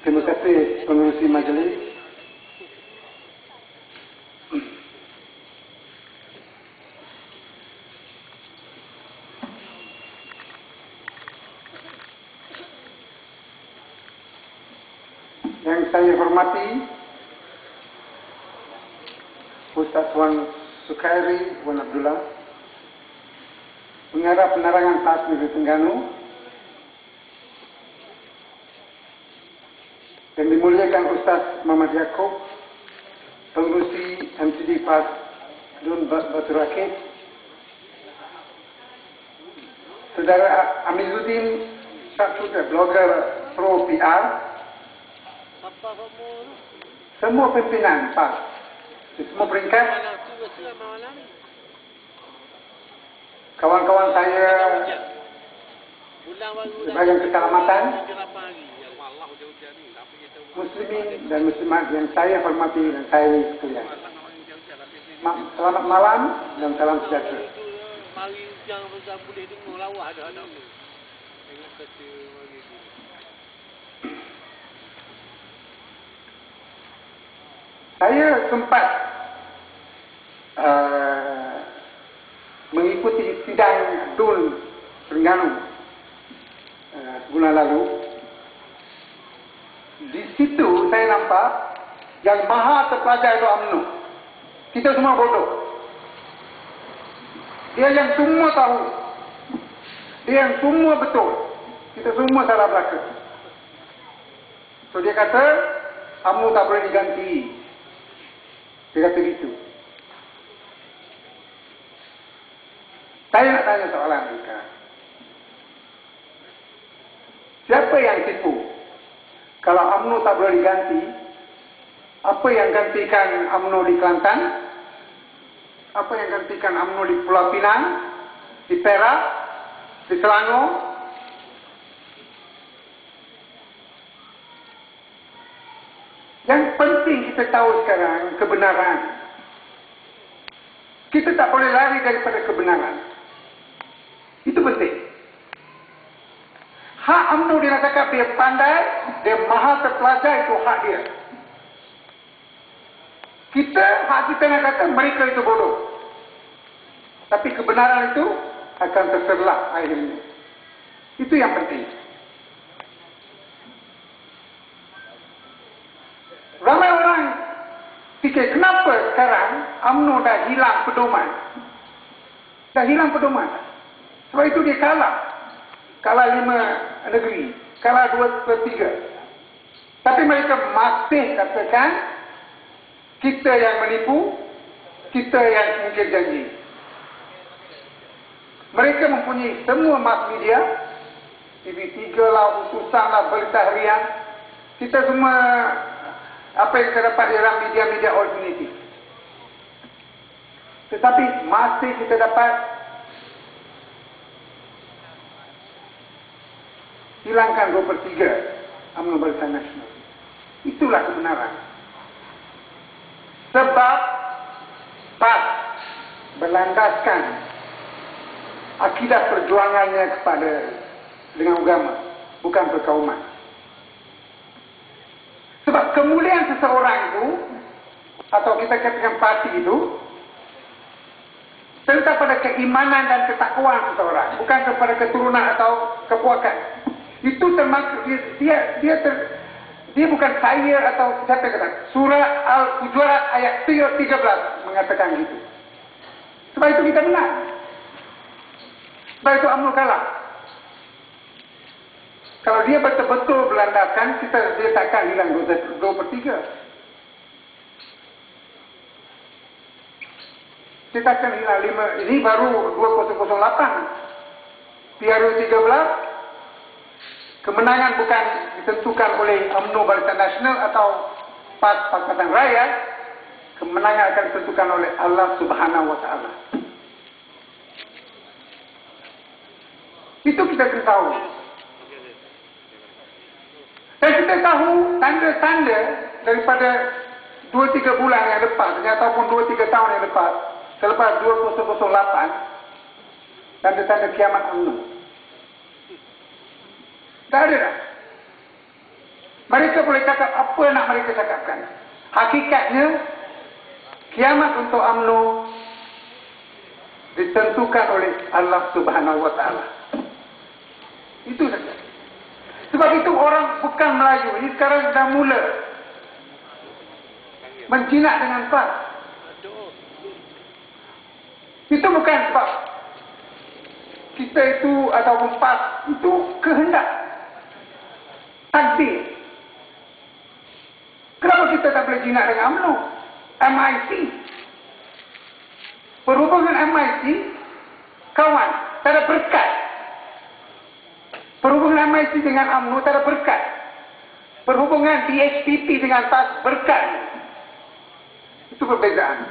Terima kasih pengurusi majlis. Yang saya hormati Ustaz Wan Sukairi Wan Abdullah, Pengarah Penerangan PAS Negeri Terengganu, yang dimuliakan Ustaz Muhammad Yaakob, Pengurusi MCD PAS Dun Batu Rakit, Saudara Amizuddin Syarfuddin, blogger Pro PR, semua pimpinan PAS di semua peringkat, kawan-kawan saya sebagai keselamatan, muslimin dan muslimat yang saya hormati dan sayangi sekalian. Selamat malam dan salam sejahtera. Saya sempat mengikuti sidang DUN Terengganu sebulan lalu. Di situ saya nampak yang maha terpelajar itu UMNO. Kita semua bodoh. Dia yang semua tahu. Dia yang semua betul. Kita semua salah belaka. So dia kata UMNO tak boleh diganti. Dia kata gitu. Saya nak tanya soalan mereka. Siapa yang tipu? Kalau UMNO tak boleh diganti, apa yang gantikan UMNO di Kelantan? Apa yang gantikan UMNO di Pulau Pinang? Di Perak? Di Selangor? Yang penting kita tahu sekarang kebenaran. Kita tak boleh lari daripada kebenaran. Itu penting. Hak UMNO dia nak cakap dia pandai, dia maha terpelajar, itu hak dia. Hak kita nak kata mereka itu bodoh. Tapi kebenaran itu akan terserlah akhirnya. Itu yang penting. Ramai orang fikir kenapa sekarang UMNO dah hilang pedoman. Dah hilang pedoman. Sebab itu dia kalah. Kalah 5 negeri. Kalah 2/3. Tapi mereka masih katakan kita yang menipu, kita yang mungkin janji. Mereka mempunyai semua mass media, TV3 lah, utusan lah, berita harian. Kita semua apa yang kita dapat dalam media-media alternatif. Tetapi masih kita dapat hilangkan 2/3 UMNO Barisan Nasional. Itulah kebenaran. Sebab PAS berlandaskan akidah perjuangannya kepada dengan agama, bukan perkauman. Sebab kemuliaan seseorang itu, atau kita katakan parti itu, terletak pada keimanan dan ketakwaan seseorang, bukan kepada keturunan atau kepuakan. Itu termasuk dia bukan saya atau siapa yang kata. Surah Al-Hujurat ayat 13 mengatakan gitu. Sebab itu kita menang. Sebab itu UMNO kalah. Kalau dia betul-betul berlandaskan, dia takkan hilang 2/3. Kita akan hilang 5. Ini baru 2008. PRU 13. Kemenangan bukan ditentukan oleh UMNO Barisan Nasional atau PAS Pakatan Rakyat. Kemenangan akan ditentukan oleh Allah Subhanahu Wa Taala. Itu kita kena tahu. Dan kita tahu tanda-tanda daripada 2-3 bulan yang lepas, ataupun 2-3 tahun yang lepas, selepas 2008, tanda-tanda kiamat UMNO. Tak ada dah. Mereka boleh cakap apa nak mereka cakapkan. Hakikatnya, kiamat untuk UMNO ditentukan oleh Allah Subhanahu Wa Taala. Itu saja. Sebab itu orang bukan Melayu ini sekarang dah mula menjinak dengan PAS. Itu bukan sebab kita itu ataupun PAS itu kehendak, takdir. Kenapa kita tak boleh jinak dengan UMNO? MIC. Perhubungan MIC, kawan, tak ada berkat. Perhubungan MIC dengan UMNO tak ada berkat. Perhubungan DHPP dengan PAS berkat. Itu perbezaan.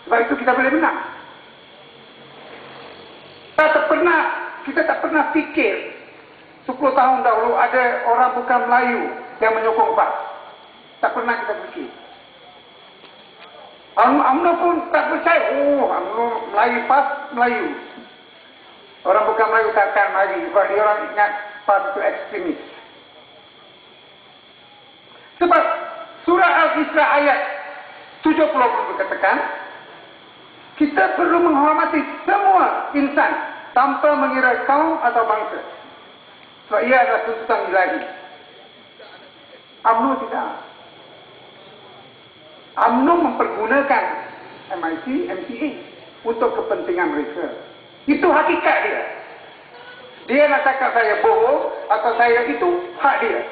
Sebab itu kita boleh menang. Kita tak pernah fikir 10 tahun dahulu ada orang bukan Melayu yang menyokong PAS. Tak pernah kita fikir. UMNO pun tak percaya. UMNO Melayu, PAS Melayu. Orang bukan Melayu takkan mari. Sebab dia orang ingat PAS itu ekstremis. Sebab surah Al-Isra ayat 70 berkatakan, kita perlu menghormati semua insan tanpa mengira kaum atau bangsa. Sebab ia adalah tuntutan ilahi. UMNO tidak. UMNO mempergunakan MIC, MCA untuk kepentingan mereka. Itu hakikat dia. Dia nak cakap saya bohong atau saya itu, hak dia.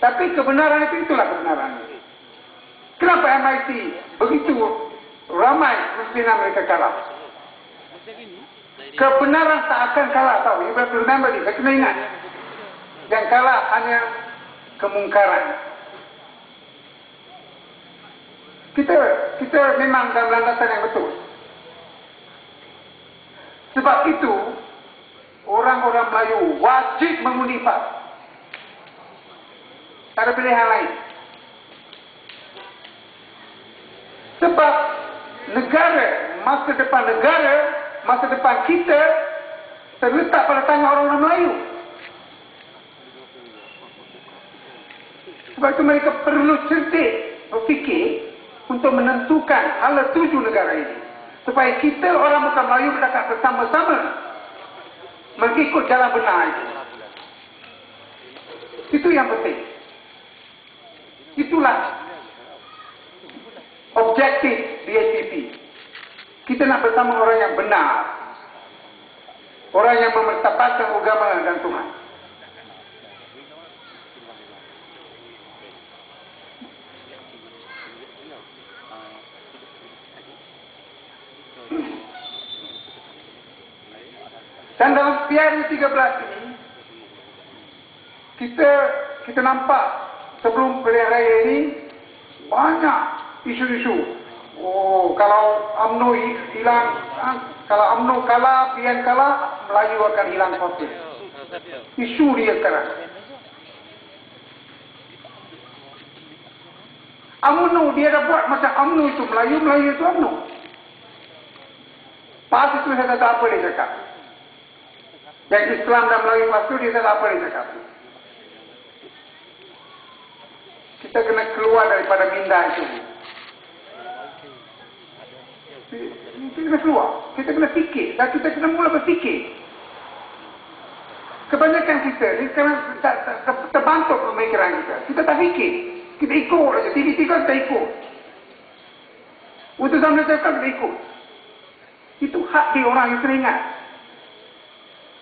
Tapi kebenaran itu, itulah kebenaran. Kenapa MIC begitu ramai pimpinan mereka kalah? Kebenaran tak akan kalah, tahu. You have to remember this. Saya kena ingat. Yang kalah hanya kemungkaran. Kita memang dalam landasan yang betul. Sebab itu, orang-orang Melayu wajib mengundi PAS. Tak ada pilihan lain. Sebab negara, masa depan kita terletak pada tangan orang-orang Melayu. Sebab itu mereka perlu cerdik berfikir untuk menentukan hala tuju negara ini. Supaya kita orang bukan Melayu berdekat bersama-sama mengikut jalan benar itu. Itu yang penting. Itulah objektif DHPP. Kita nak bersama orang yang benar. Orang yang memertabatkan agama dan Tuhan. Dan dalam PRU 13 ini, kita nampak sebelum pilihan raya ini, banyak isu-isu. Kalau UMNO hilang, kalau UMNO kalah, PN kalah, Melayu akan hilang fosil. Isu dia sekarang. UMNO, dia dah buat macam UMNO itu Melayu, Melayu itu UMNO. PAS itu saya tak apa dia cakap. Yang Islam dan Melayu PAS itu dia tak apa dia cakap. Kita kena keluar daripada minda itu. Kita kena keluar. Kita kena fikir. Dan kita kena mula berfikir. Kebanyakan kita ni sekarang terbantuk pemikiran kita. Kita tak fikir. Kita ikut saja. TV-TV kita ikut. Utusan mereka kita ikut. Itu hak di orang yang kena ingat.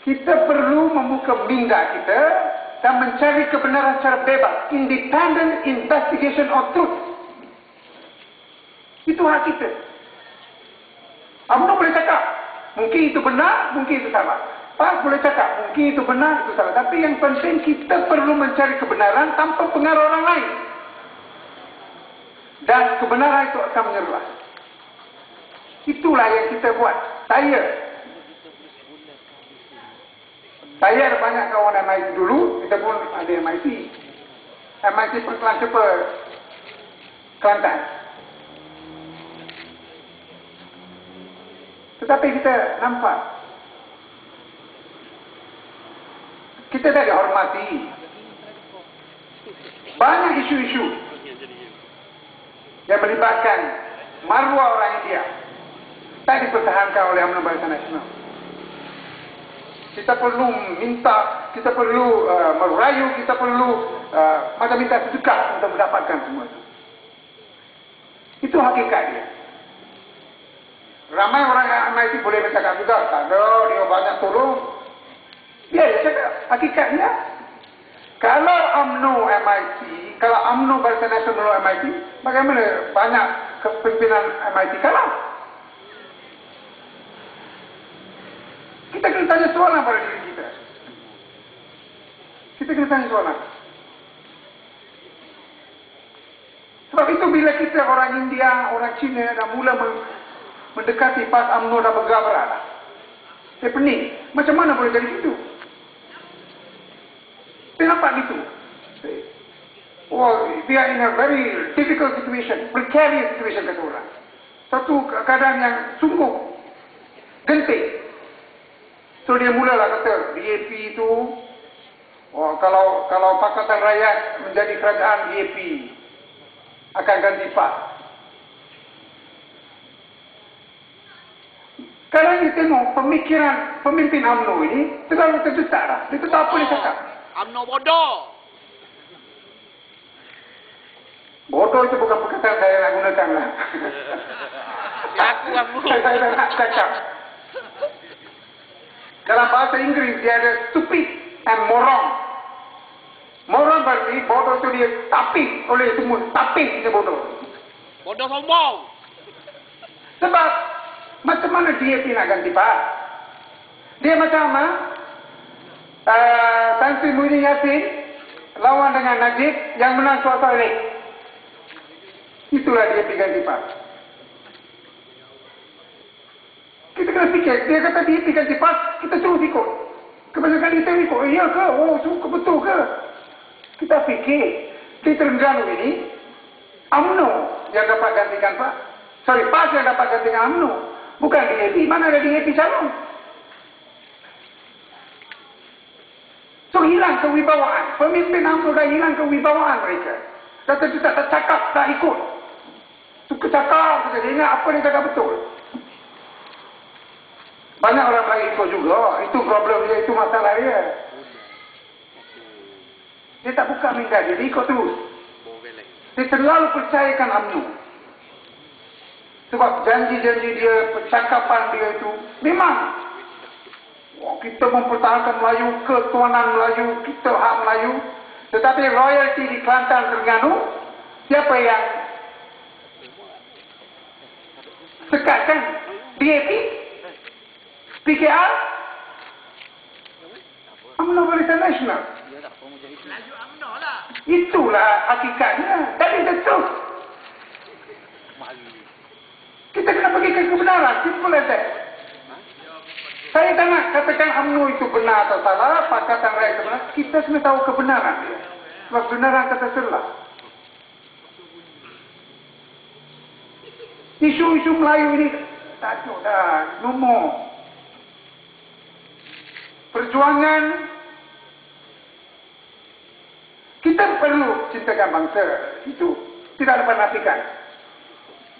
Kita perlu membuka minda kita dan mencari kebenaran secara bebas. Independent investigation of truth. Itu hak kita. UMNO boleh cakap, mungkin itu benar, mungkin itu salah. PAS boleh cakap, mungkin itu benar, itu salah. Tapi yang penting kita perlu mencari kebenaran tanpa pengaruh orang lain. Dan kebenaran itu akan menyerlah. Itulah yang kita buat. Saya ada banyak kawan MIC dulu, kita pun ada MIC. MIC Perkelan Cepa Kelantan. Tetapi kita nampak, kita dah dihormati. banyak isu-isu yang melibatkan maruah orang India tak dipertahankan oleh UMNO Barisan Nasional. Kita perlu minta, kita perlu merayu, kita perlu macam minta sedekah untuk mendapatkan semua itu. Itu hakikat dia. Ramai orang MIT boleh bercakap juga, tak ada, dia banyak tolong. Dia cakap, hakikatnya, kalau UMNO MIT, kalau UMNO Barisan Nasional MIT, bagaimana banyak kepimpinan MIT kalah? Kita kena tanya soalan pada diri kita. Kita kena tanya soalan. Sebab itu bila kita orang India, orang Cina dah mula mendekati PAS UMNO dah bergabrak. Saya pening. Macam mana boleh jadi gitu? Saya nampak gitu. Oh, we are in a very difficult situation, precarious situation kata orang. Satu keadaan yang sungguh genting. So dia mulalah kata DAP itu, oh, kalau Pakatan Rakyat menjadi kerajaan, DAP akan ganti PAS. Kalau kita tengok pemikiran pemimpin UMNO ini terlalu terdesak lah. Dia tahu apa dia cakap. UMNO bodoh. Bodoh itu bukan perkataan saya nak gunakan lah. Ya aku. Saya nak cakap. Dalam bahasa Inggeris dia ada stupid and moron. Moron berarti bodoh itu dia tapis oleh semua. Tapis dia bodoh. Bodoh sombong. Sebab macam mana DAP nak ganti PAS? Dia macam mana? Tan Sri Muhyiddin Yassin lawan dengan Najib yang menang suara elek. Itulah DAP ganti PAS. Kita kena fikir, dia kata DAP ganti PAS, kita terus ikut. Kebanyakan kita ikut, ya ke? Oh, betul ke? Kita fikir, di Terengganu ini, UMNO yang dapat gantikan PAS. Sorry, PAS yang dapat gantikan UMNO. Bukan DAP, mana ada DAP calon? So hilang kewibawaan. Pemimpin UMNO dah hilang kewibawaan mereka. Dah tak cakap, tak ikut. Suka cakap, dia ingat apa dia cakap betul. Banyak orang lain ikut juga. Itu problem dia, itu masalah dia. Dia tak buka minda dia ikut terus. Dia terlalu percayakan UMNO. Sebab janji-janji dia, percakapan dia itu memang kita mempertahankan Melayu, ketuanan Melayu, kita hak Melayu. Tetapi royalty di Kelantan, Terengganu, siapa yang sekatkan? DAP? PKR? UMNO Barisan Nasional. Itulah hakikatnya. That is the truth. Kita kena pergi ke kebenaran. Simple as that. Saya tak nak katakan UMNO itu benar atau salah, Pakatan Rakyat itu benar. Kita kena tahu kebenaran dia. Sebab kebenaran kata salah. Isu-isu Melayu ini tajuk dah. No more. Perjuangan. Kita perlu cintakan bangsa. Itu tidak dapat nafikan.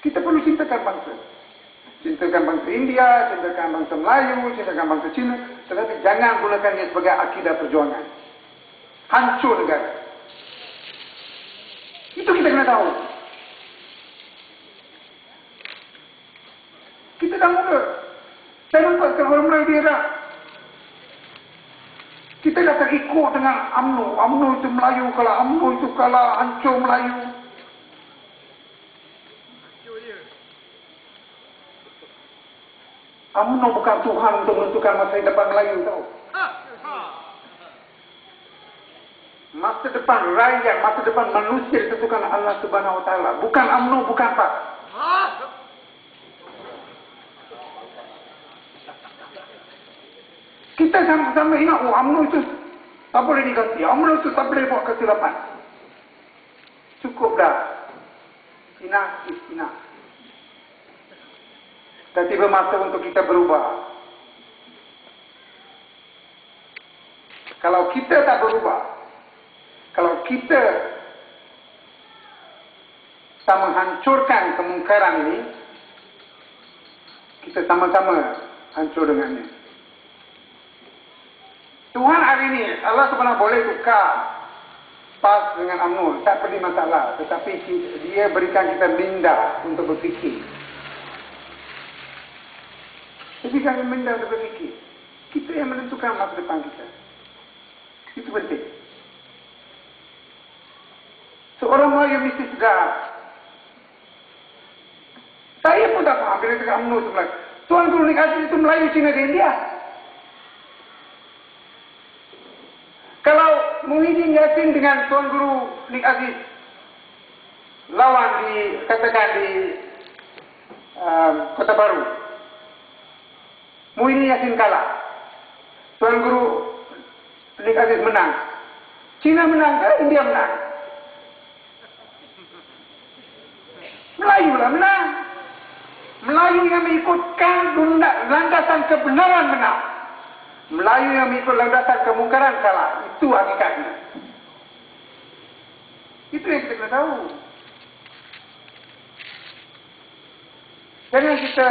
Kita perlu cintakan bangsa. Cintakan bangsa India, cintakan bangsa Melayu, cintakan bangsa Cina. Tetapi jangan gunakannya sebagai akidah perjuangan. Hancur negara. Itu kita kena tahu. Kita dah mula. Saya nampak orang Melayu dia dah. Kita dah terikut dengan UMNO. UMNO itu Melayu, kalau UMNO itu kalah, hancur Melayu. UMNO bukan Tuhan untuk menentukan masa depan Melayu, tahu. Masa depan rakyat, masa depan manusia ditentukan Allah Subhanahu Wa Taala. Bukan UMNO, bukan PAS. Kita sama-sama ingat, oh UMNO itu tak boleh diganti. UMNO itu tak boleh buat kesilapan. Cukup dah. Enough is enough. Dan tiba masa untuk kita berubah. Kalau kita tak berubah, kalau kita kita menghancurkan kemungkaran ini, kita sama-sama hancur dengannya. Tuhan hari ini, Allah sebenarnya boleh tukar PAS dengan UMNO, tak perlu masalah. Tetapi dia berikan kita minda untuk berfikir. Jadi kami minda untuk berfikir. Kita yang menentukan masa depan kita. Itu penting. Seorang Melayu mesti sedar. Saya pun tak faham bila cakap UMNO itu Melayu. Tuan Guru Nik Aziz itu Melayu, Cina dan India. Kalau Muhyiddin Yassin dengan Tuan Guru Nik Aziz lawan katakan di Kota Baru, Muhyiddin Yassin kalah, Tuan Guru Nik Aziz menang, Cina menang ke India menang? Melayu lah menang. Melayu yang mengikutkan landasan kebenaran menang. Melayu yang mengikut landasan kemungkaran kalah. Itu hakikatnya. Itu yang kita kena tahu. Jangan kita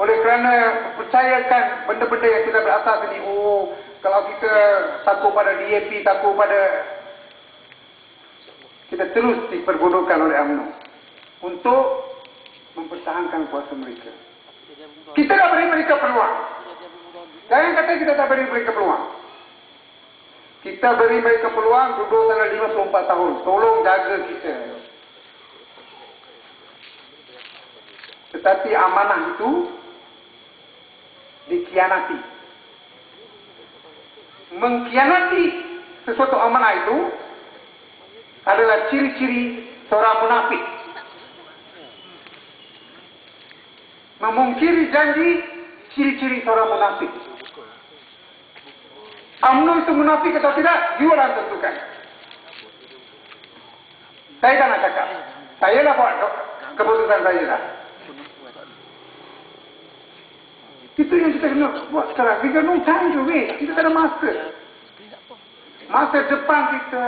oleh kerana percayakan benda-benda yang tidak berasas ini, kalau kita takut pada DAP, takut pada, kita terus diperbodohkan oleh UMNO untuk mempertahankan kuasa mereka. Kita dah beri mereka peluang. Jangan kata kita tak beri mereka peluang. Kita beri mereka peluang duduk dalam 54 tahun. Tolong jaga kita. Tetapi amanah itu dikhianati. Mengkhianati sesuatu amanah itu adalah ciri-ciri seorang munafik. Memungkiri janji, ciri-ciri seorang munafik. UMNO itu munafik atau tidak, you orang tentukan. Saya tak nak cakap. Saya lah buat keputusan saya lah. Itu yang kita kena buat sekarang. We got no time to wait. Kita tak ada masa. Masa depan kita,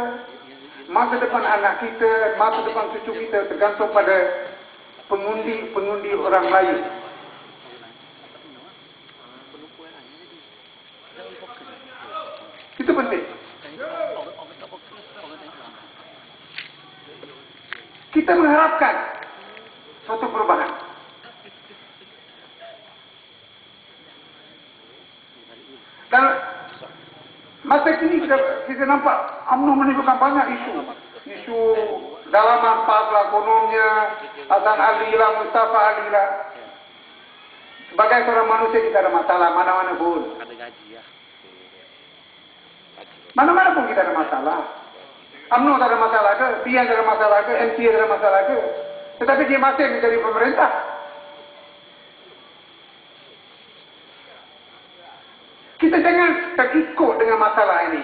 masa depan anak kita, masa depan cucu kita tergantung pada pengundi orang Melayu. Itu penting. Kita mengharapkan suatu perubahan. Dan masa kini kita nampak UMNO menimbulkan banyak isu dalaman PAS lah, kononnya Hasan Ali lah, Mustafa Ali lah. Sebagai seorang manusia kita ada masalah mana-mana pun. Mana-mana pun kita ada masalah. UMNO tak ada masalah ke, PN tak ada masalah ke, MCA tak ada masalah ke. Tetapi dia masih menjadi pemerintah. Kita jangan terikut dengan masalah ini.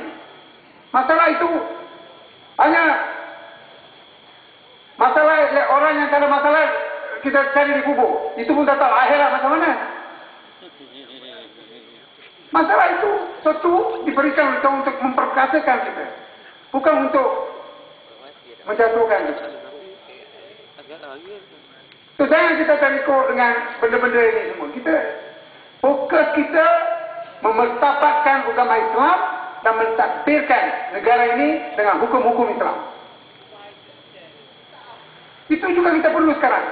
Masalah itu hanya masalah orang yang tak ada masalah kita cari di kubur. Itu pun tak tahu akhirat macam mana. Masalah itu satu diberikan untuk memperkasakan kita, bukan untuk menjatuhkan kita. So, jangan kita terikut dengan benda-benda ini semua. Kita fokus kita memertabatkan agama Islam dan mentakbirkan negara ini dengan hukum-hukum Islam. Itu juga kita perlu sekarang.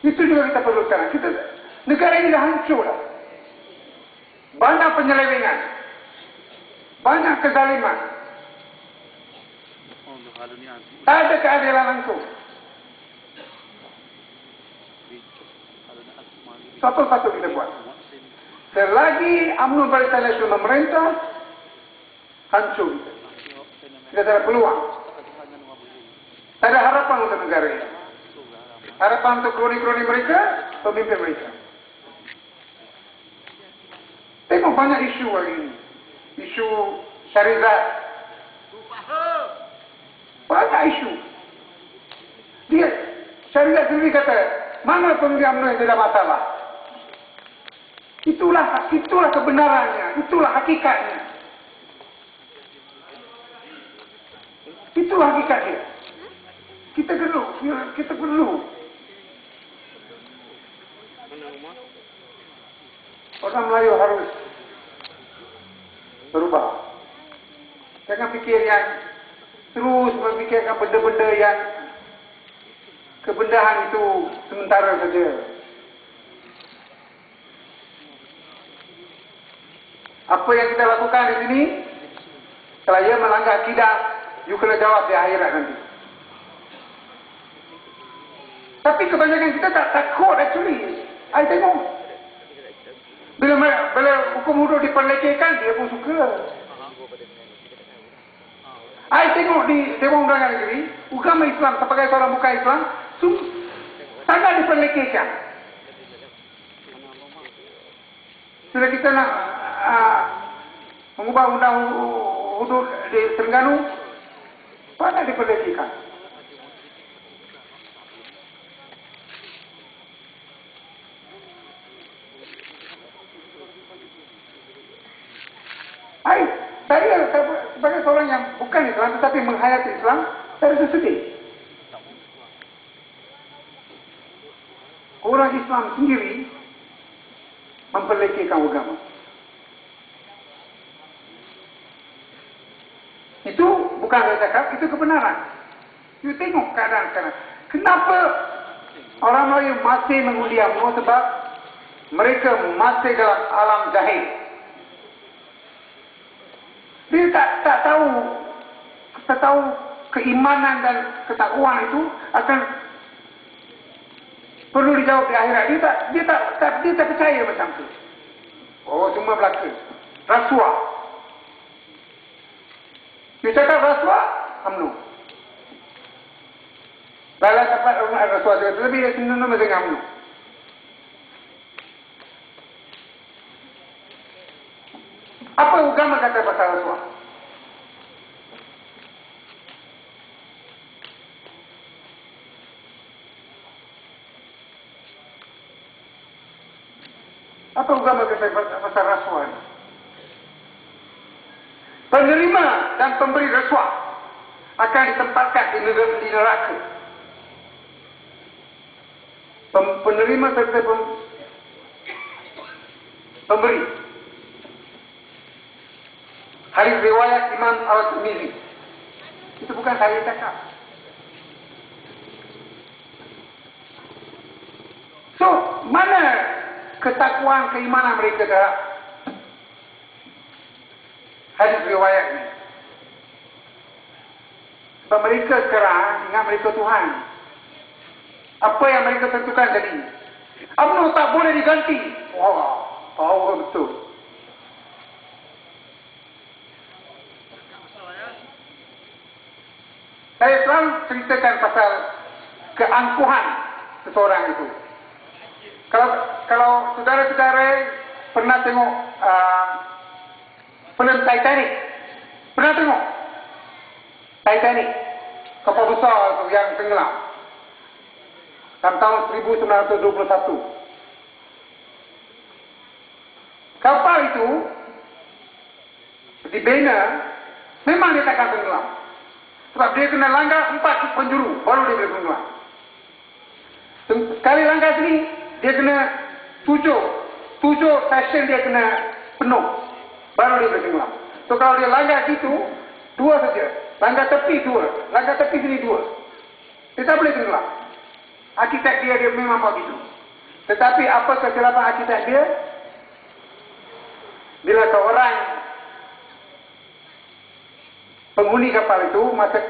Itu juga kita perlu sekarang. Negara ini dah hancur dah. Banyak penyelewengan. Banyak kezaliman. Tak ada keadilan langsung. Satu-satu kita buat. Selagi UMNO Barisan Nasional memerintah, hancur kita. Kita tak ada peluang. Tak ada harapan untuk negara ini. Harapan untuk kroni-kroni mereka, pemimpin mereka. Tengok banyak isu hari ini. Isu syarikat. Banyak isu. Dia, syarikat sendiri kata, mana pemimpin UMNO yang tidak masalah? Itulah kebenarannya. Itulah hakikatnya. Itu hakikat dia. Kita perlu. Orang Melayu harus berubah. Jangan fikir yang terus memikirkan benda-benda yang kebendahan itu sementara saja. Apa yang kita lakukan di sini, kalau ia melanggar akidah, you kena jawab di akhirat nanti. Tapi kebanyakan kita tak takut actually. I tengok. Bila hukum hudud diperlekehkan, dia pun suka. I tengok di Dewan Undangan Negeri, agama Islam sebagai seorang bukan Islam, sangat diperlekehkan. Sudah kita nak mengubah undang hudud di Terengganu, banyak diperlekehkan. Saya sebagai seorang yang bukan Islam tetapi menghayati Islam, saya rasa sedih. Orang Islam sendiri memperlekehkan agama. Itu bukan saya cakap, itu kebenaran. You tengok keadaan sekarang. Kenapa orang Melayu masih mengundi UMNO? Sebab mereka masih dalam alam jahil. Dia tak tahu keimanan dan ketakwaan itu akan perlu dijawab di akhirat. Dia tak percaya macam tu. Oh, semua belaka. Rasuah. Dia cakap rasuah, UMNO. Balas dapat rasuah dia lebih dia senang dengan UMNO. Apa agama kata pasal rasuah? Apa agama kata pasal rasuah? Penerima dan pemberi rasuah akan ditempatkan di neraka. Penerima serta pemberi. Hadis riwayat Imam Al-Tirmizi. Itu bukan saya cakap. So, mana ketakwaan keimanan mereka terhadap hadis riwayat ini? Sebab mereka sekarang ingat mereka Tuhan. Apa yang mereka tentukan jadi. UMNO tak boleh diganti. Wah, power betul. Saya selalu ceritakan pasal keangkuhan seseorang itu. Kalau saudara-saudara pernah tengok film Titanic, pernah tengok Titanic, kapal besar itu yang tenggelam dalam tahun 1921. Kapal itu dibina, memang dia takkan tenggelam. Sebab dia kena langgar 4 penjuru, baru dia boleh tenggelam. Sekali langgar sini, dia kena 7 session dia kena penuh, baru dia boleh tenggelam. So kalau dia langgar situ, 2 saja. Langgar tepi 2, langgar tepi sini 2. Dia tak boleh tenggelam. Arkitek dia memang begitu. Tetapi apa kesilapan arkitek dia? Bila seorang penghuni kapal itu, masa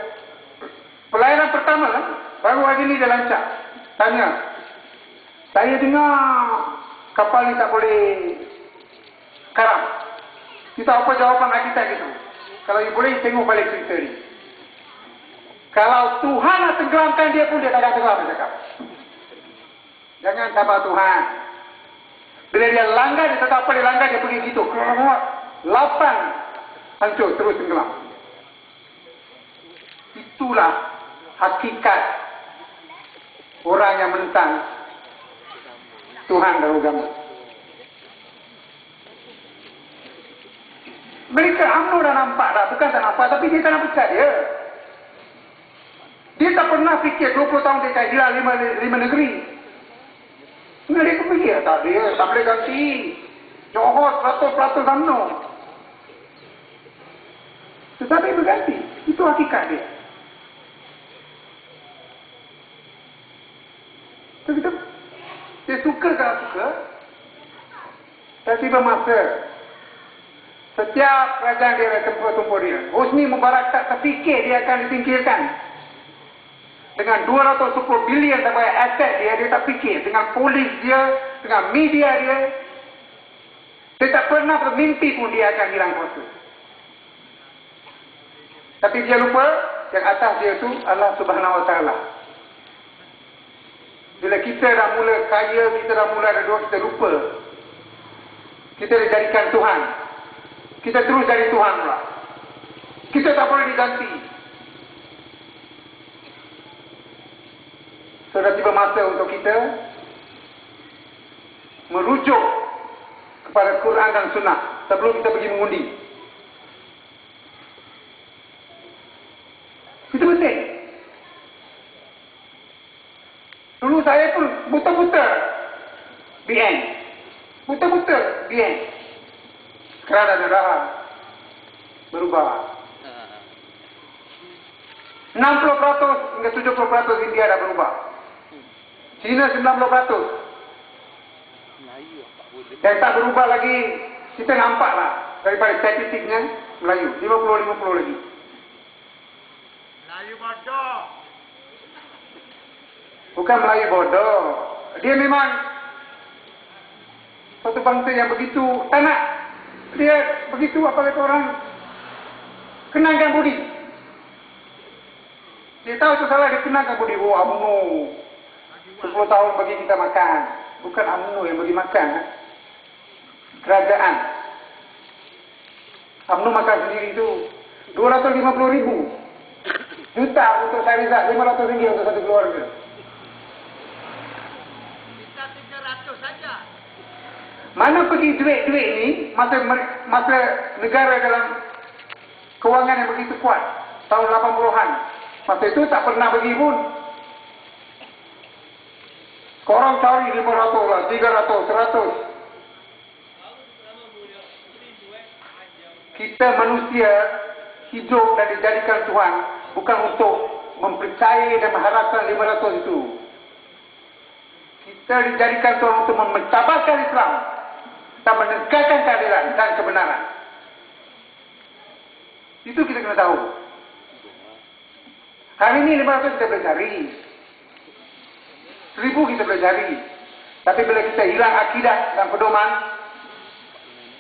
pelayanan pertama lah, baru hari ini dia lancar. Tanya, saya dengar kapal ni tak boleh karam. Kita apa jawapan arkitek itu? Kalau you boleh tengok balik cerita ni. Kalau Tuhan nak tenggelamkan dia pun dia tak akan tenggelam, dia cakap. Jangan sabar Tuhan. Bila dia langgar, dia tak apa dia langgar, dia pergi gitu. 8 hancur, terus tenggelam. Itulah hakikat orang yang menentang Tuhan dan agama. Mereka UMNO dah nampak dah, bukan tak nampak, tapi dia tak nak percaya. pernah fikir 20 tahun dia akan hilang 5 negeri. Sebenarnya dia fikir, tak dia, tak boleh ganti. Johor 100% UMNO. Tetapi berganti. Itu hakikat dia. So, dia suka ke tak suka, tiba-tiba masa setiap kerajaan dia ada tempat-tempat dia. Hosni Mubarak tak terfikir dia akan disingkirkan. Dengan 210 bilion sebagai aset dia tak fikir. Dengan polis dia, dengan media dia, dia tak pernah bermimpi pun dia akan hilang kuasa. Tapi dia lupa yang atas dia tu Allah Subhanahu Wa Taala. Bila kita dah mula kaya, kita dah mula ada duit, kita lupa. Kita dijadikan Tuhan. Kita terus jadi Tuhan pula. Kita tak boleh diganti. Sudah tiba masa untuk kita merujuk kepada Quran dan Sunnah sebelum kita pergi mengundi. Itu penting. Dulu saya pun buta-buta BN. Buta-buta BN. Sekarang ada dah berubah. 60% hingga 70% India dah berubah. China 90%. Yang tak berubah lagi, kita nampak lah daripada statistiknya Melayu. 50-50 lagi. Melayu bodoh. Bukan Melayu bodoh. Dia memang satu bangsa yang begitu tak nak. Dia begitu apa kata orang, kenangkan budi. Dia tahu itu salah, dia kenangkan budi. Oh, UMNO 10 tahun bagi kita makan. Bukan UMNO yang bagi makan. Kerajaan. UMNO makan sendiri itu 250,000 juta untuk Syariza, 500 ringgit untuk satu keluarga. Kita 300 saja. Mana pergi duit-duit ni masa negara dalam kewangan yang begitu kuat tahun 80-an. Masa itu tak pernah bagi pun. Korang cari 500 lah, 300, 100. Kita manusia hidup dan dijadikan Tuhan bukan untuk mempercayai dan mengharapkan 500 itu. Kita dijadikan Tuhan untuk mencabarkan Islam dan menegakkan keadilan dan kebenaran. Itu kita kena tahu. Hari ini 500 kita boleh cari. 1000 kita boleh cari. Tapi bila kita hilang akidah dan pedoman,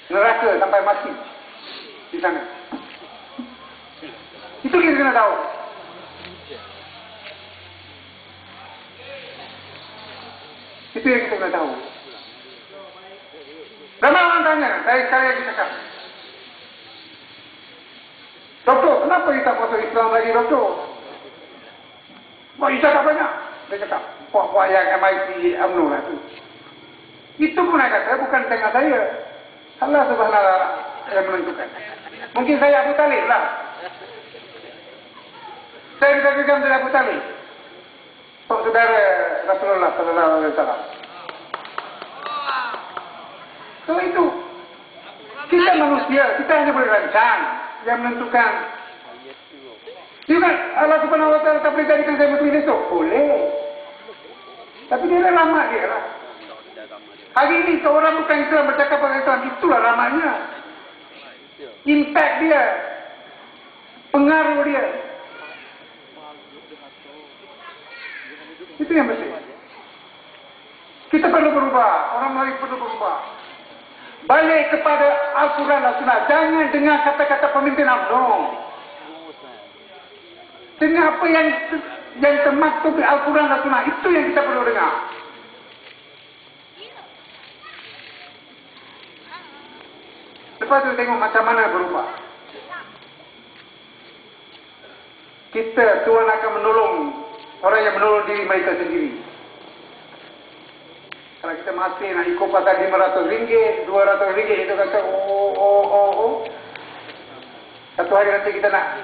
neraka sampai mati di sana. Itu kita kena tahu. Itu yang kita kena tahu. Ramai orang tanya, saya sekali lagi cakap, doktor, kenapa kita masuk Islam lagi, doktor? Wah, cakap banyak. Dia cakap, puak-puak yang MIT UMNO lah tu. Itu pun saya kata, bukan tengah saya. Allah Subhanahu Wa Taala yang menentukan. Mungkin saya Abu Talib lah. Saya dikatakan dari Abu Talib. Saudara Rasulullah Sallallahu Alaihi Wasallam. So itu, kita manusia, kita hanya boleh rancang. Yang menentukan. Juga Allah Subhanahu Wa Taala tak boleh jadikan saya muslim esok. Boleh. Tapi dia dah lama dia lah. Hari ini seorang bukan Islam bercakap pasal Islam, itulah ramanya. Impact dia, pengaruh dia. Itu yang penting. Kita perlu berubah, orang Melayu perlu berubah. Balik kepada Al-Quran dan Sunnah. Jangan dengar kata-kata pemimpin UMNO. Dengar apa yang termaktub di Al-Quran dan Sunnah. Itu yang kita perlu dengar. Lepas itu tengok macam mana berubah. Kita, Tuhan akan menolong orang yang menolong diri mereka sendiri. Kalau kita masih nak ikut pasal RM500, RM200, itu kata, oh. Satu hari nanti kita nak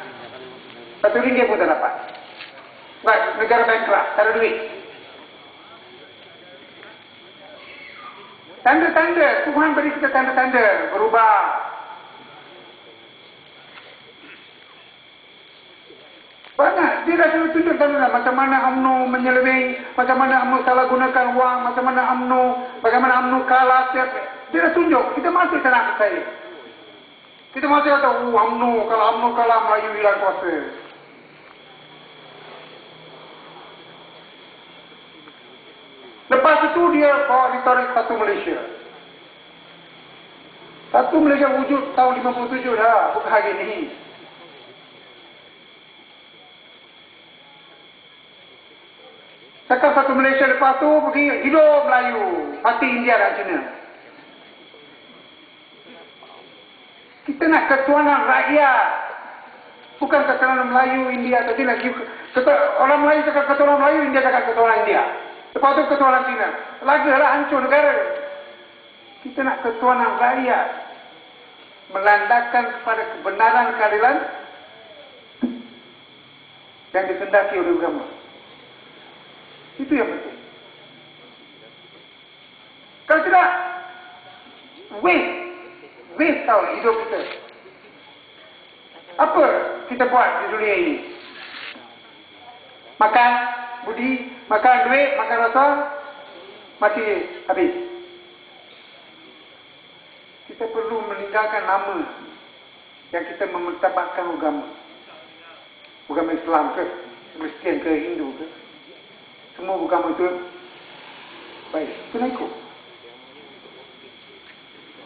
RM1 pun tak dapat. Baik, negara bankrupt, tak ada duit. Tanda-tanda, Tuhan beri kita tanda-tanda berubah. Banyak, dia dah tunjuk tanda macam mana UMNO menyeleweng, macam mana UMNO salah gunakan wang, macam mana bagaimana UMNO kalah. Dia dah tunjuk, kita masih tak percaya. Kita masih kata, UMNO, kalau UMNO kalah, Melayu hilang kuasa. Lepas itu dia bawa retorik satu Malaysia. Satu Malaysia wujud tahun 57 dah, bukan hari ini. Cakap satu Malaysia, lepas tu pergi hidup Melayu, mati India dan China. Kita nak ketuanan rakyat, bukan ketuanan Melayu, India atau China. Orang Melayu cakap ketuanan Melayu, India cakap ketuanan India. Lepas tu ketuanan China. Lagalah hancur negara. Kita nak ketuanan rakyat, melandakan kepada kebenaran keadilan yang dikendaki oleh agama. Itu yang penting. Kalau tidak, waste tahu hidup kita. Apa kita buat di dunia ini? Makan, budi, makan duit, makan rasa, mati habis. Kita perlu meninggalkan nama yang kita memertabatkan agama. Agama Islam ke, Kristian ke, Hindu ke. Semua agama itu baik, kena ikut.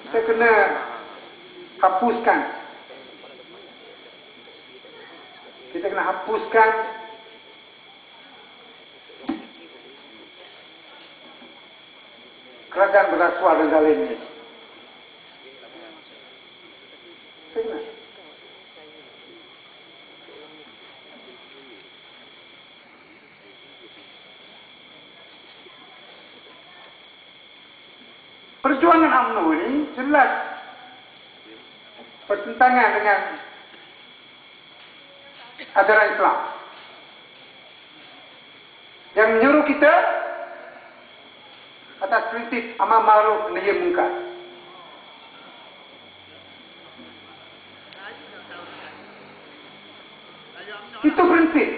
Kita kena hapuskan. Kita kena hapuskan kerajaan berasuah dan zalim ini. Perjuangan UMNO ini jelas bertentangan dengan ajaran Islam yang menyuruh kita atas prinsip amar ma'ruf nahi munkar. Itu prinsip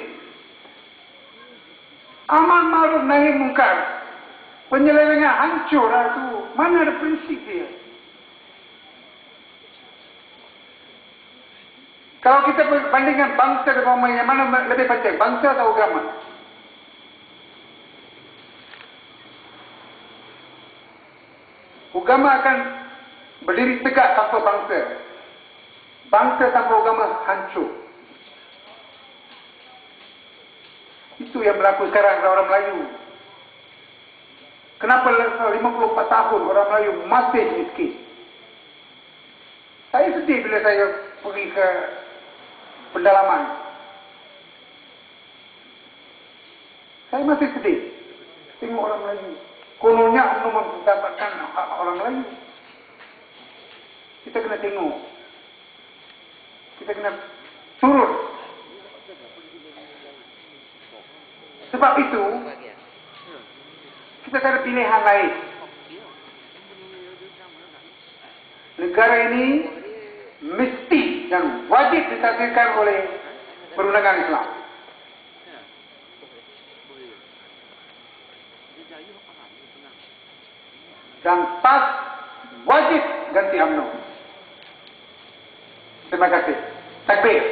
amar ma'ruf nahi munkar. Penyelewengan hancur lah tu. Mana ada prinsip dia? Kalau kita bandingkan bangsa dan agama, yang mana lebih penting? Bangsa atau agama? Agama akan berdiri tegak tanpa bangsa. Bangsa tanpa agama hancur. Itu yang berlaku sekarang dengan orang Melayu. Kenapa 54 tahun orang Melayu masih miskin? Saya sedih bila saya pergi ke pendalaman. Saya masih sedih tengok orang Melayu. Kononnya UMNO mendapatkan hak orang Melayu. Kita kena tengok. Kita kena turun. Sebab itu kita tak ada pilihan lain. Negara ini mesti dan wajib ditadbirkan oleh perundangan Islam. Dan PAS wajib ganti UMNO. Terima kasih. Takbir.